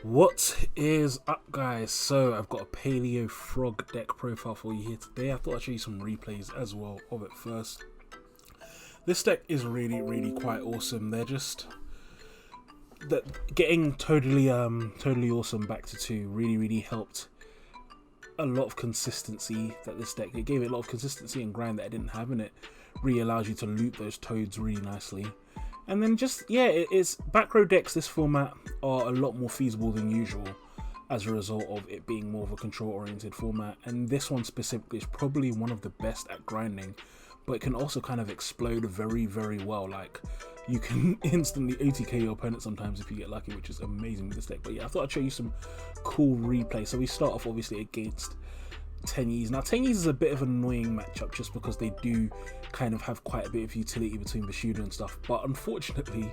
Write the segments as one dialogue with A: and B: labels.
A: What is up, guys? So I've got a Paleo Frog deck profile for you here today. I thought I'd show you some replays as well of it first. This deck is really quite awesome. They're just getting totally awesome back to 2 really helped a lot of consistency that this deck. It gave it a lot of consistency and grind that it didn't have, and it really allows you to loop those toads really nicely. And then just, yeah, it's back row decks this format are a lot more feasible than usual as a result of it being more of a control oriented format, and this one specifically is probably one of the best at grinding, but it can also kind of explode very well. Like, you can instantly OTK your opponent sometimes if you get lucky, which is amazing with this deck. But yeah, I thought I'd show you some cool replay. So we start off obviously against Tenyis. Now Tenyis is a bit of an annoying matchup just because they do kind of have quite a bit of utility between Bushido and stuff, but unfortunately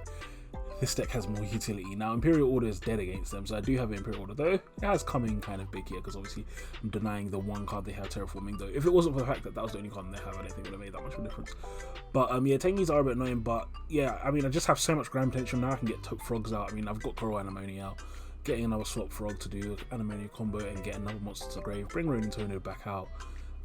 A: this deck has more utility. Now Imperial Order is dead against them, so I do have Imperial Order, though it has come in kind of big here because obviously I'm denying the one card they have, Terraforming, though. If it wasn't for the fact that that was the only card they have, I don't think it would have made that much of a difference. But yeah, Tenyis are a bit annoying, but yeah, I mean, I just have so much grind potential now. I can get frogs out. I mean, I've got Coral Anemone out, getting another swap frog to do Anemone combo and get another monster to grave, bring Ronin Tornado back out.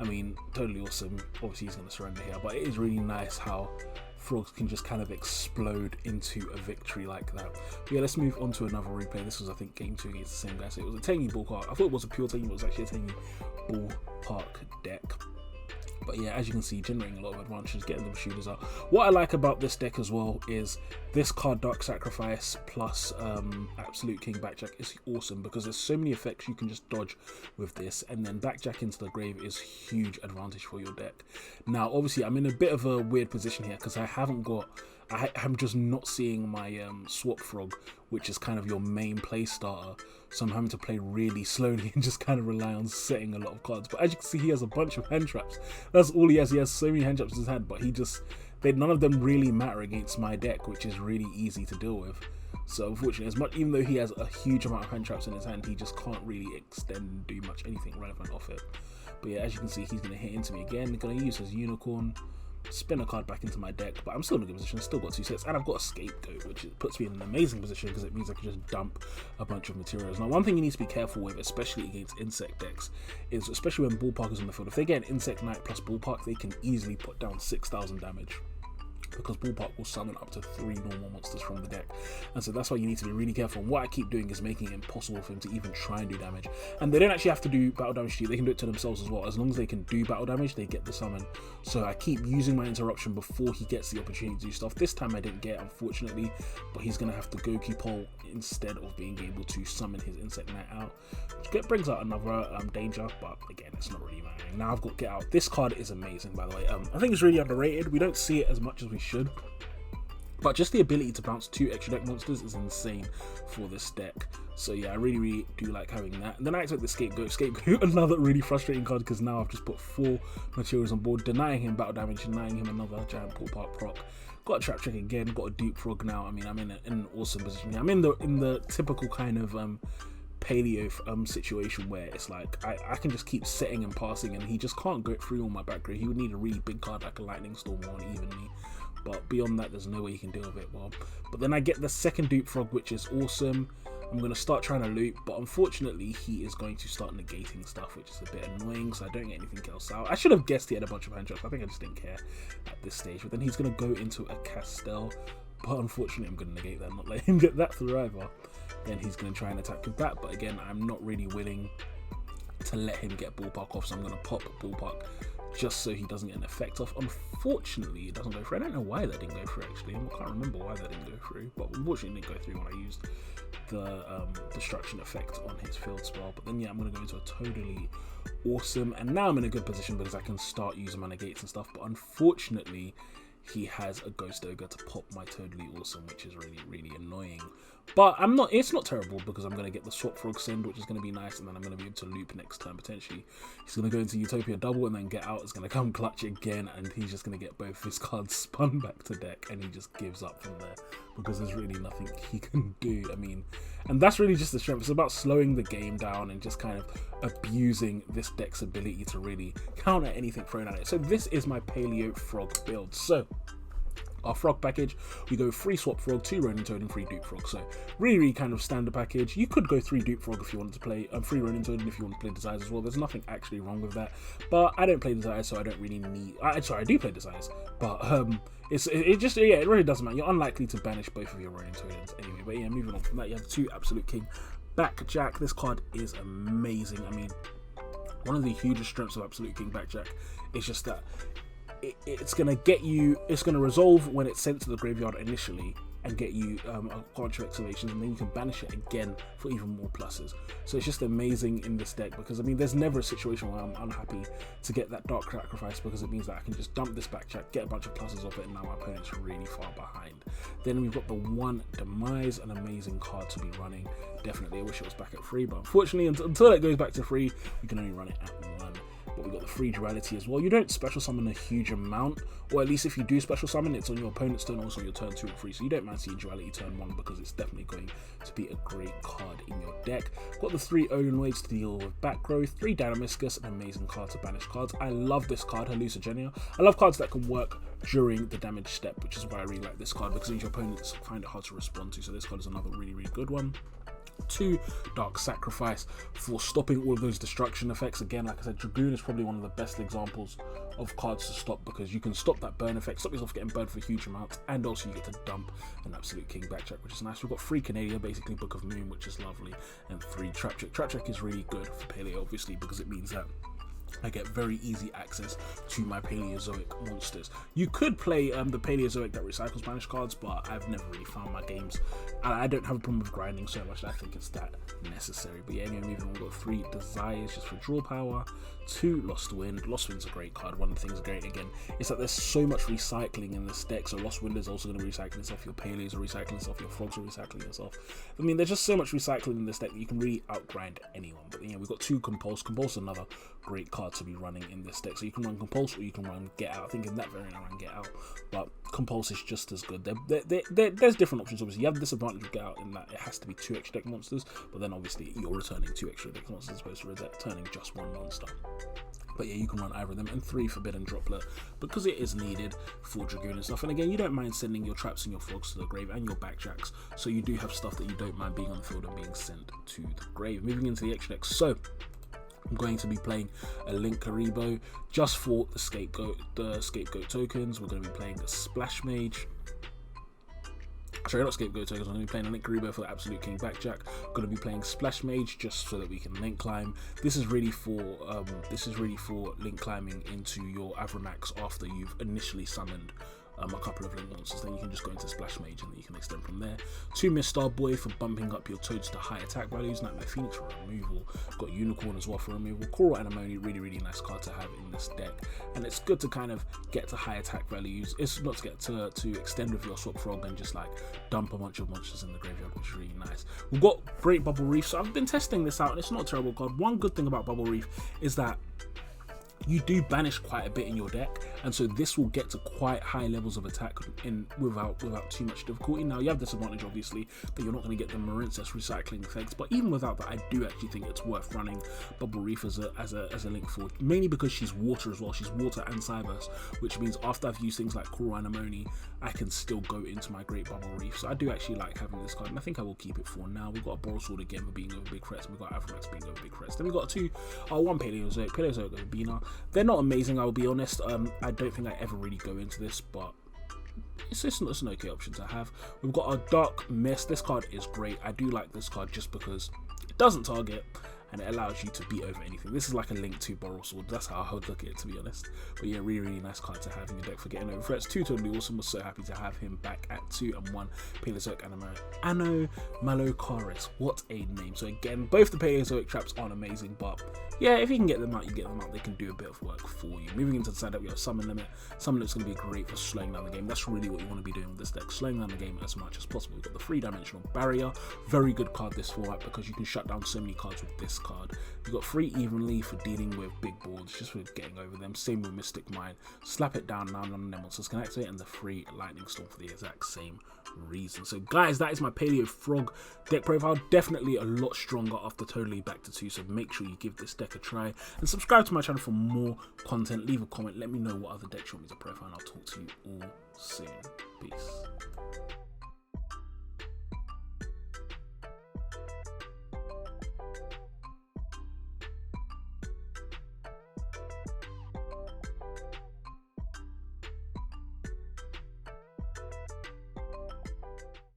A: I mean, totally awesome. Obviously he's going to surrender here, but it is really nice how frogs can just kind of explode into a victory like that. But yeah, let's move on to another replay. This was, I think, game 2 against the same guy. So it was a Tenyi ballpark. I thought it was a pure Tenyi, but it was actually a Tenyi ballpark deck. But yeah, as you can see, generating a lot of advantages, getting the shooters out. What I like about this deck as well is this card, Dark Sacrifice plus Absolute King Backjack, is awesome because there's so many effects you can just dodge with this, and then Backjack into the grave is huge advantage for your deck. Now, obviously, I'm in a bit of a weird position here because I haven't got... I'm just not seeing my swap frog, which is kind of your main play starter, so I'm having to play really slowly and just kind of rely on setting a lot of cards. But as you can see, he has a bunch of hand traps. That's all he has. He has so many hand traps in his hand, but none of them really matter against my deck, which is really easy to deal with. So unfortunately, even though he has a huge amount of hand traps in his hand, he just can't really extend and do anything relevant off it. But yeah, as you can see, he's going to hit into me again. Going to use his Unicorn, spin a card back into my deck, but I'm still in a good position. Still got 2 sets, and I've got a Scapegoat, which puts me in an amazing position because it means I can just dump a bunch of materials. Now, one thing you need to be careful with, especially against insect decks, is especially when Ballpark is on the field, if they get an Insect Knight plus Ballpark, they can easily put down 6,000 damage, because Ballpark will summon up to 3 normal monsters from the deck. And so that's why you need to be really careful. And what I keep doing is making it impossible for him to even try and do damage. And they don't actually have to do battle damage to you, they can do it to themselves as well. As long as they can do battle damage, they get the summon. So I keep using my interruption before he gets the opportunity to do stuff. This time I didn't get, unfortunately, but he's going to have to Goku Pole instead of being able to summon his Insect Knight out, which brings out another danger, but again, it's not really mattering. Now I've got Get Out. This card is amazing, by the way. I think it's really underrated. We don't see it as much as we should, but just the ability to bounce 2 extra deck monsters is insane for this deck. So yeah, I really do like having that. And then I expect the Scapegoat, another really frustrating card because now I've just put 4 materials on board, denying him battle damage, denying him another giant Ballpark proc. Got a Trap Trick again, got a Dupe Frog now. I mean, I'm in an awesome position here. I'm in the typical kind of Paleo situation where it's like I can just keep setting and passing, and he just can't go through all my back row. He would need a really big card like a Lightning Storm or an Evenly, but beyond that there's no way he can deal with it well. But then I get the second Dupe Frog, which is awesome. I'm going to start trying to loop, but unfortunately he is going to start negating stuff, which is a bit annoying, so I don't get anything else out. I should have guessed he had a bunch of hand traps. I think I just didn't care at this stage. But then he's going to go into a Castel, but unfortunately I'm going to negate that, not let him get that through either. Then he's going to try and attack with that, but again, I'm not really willing to let him get Ballpark off, so I'm going to pop Ballpark just so he doesn't get an effect off. Unfortunately, it doesn't go through. I don't know why that didn't go through, actually. I can't remember why that didn't go through, but unfortunately it didn't go through when I used the destruction effect on his field spell. But then yeah, I'm going to go into a Toadally awesome, and now I'm in a good position because I can start using my negates and stuff, but unfortunately he has a Ghost Ogre to pop my Toadally awesome, which is really annoying. But it's not terrible because I'm going to get the Swap Frog Send, which is going to be nice, and then I'm going to be able to loop next turn potentially. He's going to go into Utopia double and then Get Out is going to come clutch again, and he's just going to get both his cards spun back to deck, and he just gives up from there because there's really nothing he can do. I mean, and that's really just the strength. It's about slowing the game down and just kind of abusing this deck's ability to really counter anything thrown at it. So this is my Paleo Frog build. So our frog package, we go 3 swap frog, 2 Ronin Toad and 3 dupe frog. So really kind of standard package. You could go 3 dupe frog if you wanted to play 3 Ronin Toad, and if you want to play desires as well. There's nothing actually wrong with that, but I don't play desires, so I don't really need. Sorry, I do play desires, but it really doesn't matter. You're unlikely to banish both of your Ronin Toads anyway. But yeah, moving on from that, you have the 2 Absolute King Backjack. This card is amazing. I mean, one of the hugest strengths of Absolute King Backjack is just that it's going to resolve when it's sent to the graveyard initially and get you a bunch of activations, and then you can banish it again for even more pluses. So it's just amazing in this deck, because I mean, there's never a situation where I'm unhappy to get that Dark Sacrifice, because it means that I can just dump this Backjack, get a bunch of pluses off it, and now my opponent's really far behind. Then we've got the 1 Demise, an amazing card to be running. Definitely, I wish it was back at 3, but unfortunately, until it goes back to 3, we can only run it at 1. But we've got the 3 Duality as well. You don't special summon a huge amount, or at least if you do special summon, it's on your opponent's turn, also your turn 2 or 3, so you don't mind seeing Duality turn 1, because it's definitely going to be a great card in your deck. Got the 3 Odin to deal with back growth, 3 Dynamiscus, an amazing card to banish cards. I love this card, Hallucigenia. I love cards that can work during the damage step, which is why I really like this card, because your opponents find it hard to respond to, so this card is another really, really good one. 2 Dark Sacrifice for stopping all of those destruction effects. Again, like I said, Dragoon is probably one of the best examples of cards to stop, because you can stop that burn effect, stop yourself getting burned for huge amounts, and also you get to dump an Absolute King Backjack, which is nice. We've got 3 Canada, basically Book of Moon, which is lovely, and 3 Trapjack. Trapjack is really good for Paleo, obviously, because it means that I get very easy access to my Paleozoic monsters. You could play the Paleozoic that recycles banished cards, but I've never really found my games. I don't have a problem with grinding so much that I think it's that necessary. But yeah, anyway, moving on, we've got 3 Desires just for draw power, 2 Lost Wind. Lost Wind's a great card. One of the things great, again, is that there's so much recycling in this deck, so Lost Wind is also going to be recycling itself, your Paleos are recycling itself, your Frogs are recycling itself. I mean, there's just so much recycling in this deck that you can really outgrind anyone. But yeah, we've got 2 Compulse. Compulse is another great card to be running in this deck, so you can run Compulse or you can run Get Out. I think in that variant I ran Get Out, but Compulse is just as good. There's different options. Obviously, you have the disadvantage of Get Out in that it has to be 2 extra deck monsters, but then obviously you're returning 2 extra deck monsters as opposed to returning just 1 monster. But yeah, you can run either of them, and 3 Forbidden Droplet, because it is needed for Dragoon and stuff. And again, you don't mind sending your traps and your frogs to the grave, and your backjacks, so you do have stuff that you don't mind being on the field and being sent to the grave. Moving into the extra deck, so I'm going to be playing a Link Karibo just for the scapegoat tokens. We're going to be playing a Splash Mage. Sorry, not scapegoat tokens. I'm going to be playing a Link Karibo for the Absolute King Backjack. I'm going to be playing Splash Mage just so that we can link climb. This is really for link climbing into your Avramax after you've initially summoned a couple of link monsters. Then you can just go into Splash Mage and then you can extend from there. 2 Mistar Boy for bumping up your Toads to high attack values. Nightmare Phoenix for removal. Got Unicorn as well for removal. Coral Anemone, really nice card to have in this deck, and it's good to kind of get to high attack values. It's not to get to extend with your Swap Frog and just like dump a bunch of monsters in the graveyard, which is really nice. We've got Great Bubble Reef. So I've been testing this out and it's not a terrible card. One good thing about Bubble Reef is that you do banish quite a bit in your deck, and so this will get to quite high levels of attack without too much difficulty. Now you have this advantage obviously that you're not going to get the Marincess recycling effects, but even without that, I do actually think it's worth running Bubble Reef as a link for, mainly because she's water as well. She's water and Cyberse, which means after I've used things like Coral Anemone, I can still go into my Great Bubble Reef. So I do actually like having this card, and I think I will keep it for now. We've got a Boral Sword again for being over big threats, and we've got Avramax being over big threats. Then we've got 1 Paleozoic over Bina. They're not amazing, I'll be honest. I don't think I ever really go into this, but it's an okay option to have. We've got a Dark Mist. This card is great. I do like this card just because it doesn't target and it allows you to beat over anything. This is like a link to Boral Sword. That's how I would look at it, to be honest. But yeah, really nice card to have in your deck for getting over threats. 2 Totally Awesome. Was so happy to have him back at 2 and 1 Paleozoic Anomalocaris. What a name. So again, both the Paleozoic traps aren't amazing, but yeah, if you can get them out, you get them out. They can do a bit of work for you. Moving into the side up, we have Summon Limit. Summon Limit's going to be great for slowing down the game. That's really what you want to be doing with this deck, slowing down the game as much as possible. We've got the 3-dimensional Barrier. Very good card this format because you can shut down so many cards with this card. You've got 3 Evenly for dealing with big boards, just for getting over them. Same with Mystic Mine. Slap it down, now none of them monsters can activate, and the 3 Lightning Storm for the exact same reason. So guys, that is my Paleo Frog deck profile. Definitely a lot stronger after Toadally back to 2, so make sure you give this deck a try and subscribe to my channel for more content. Leave a comment, let me know what other decks you want me to profile, and I'll talk to you all soon. Peace.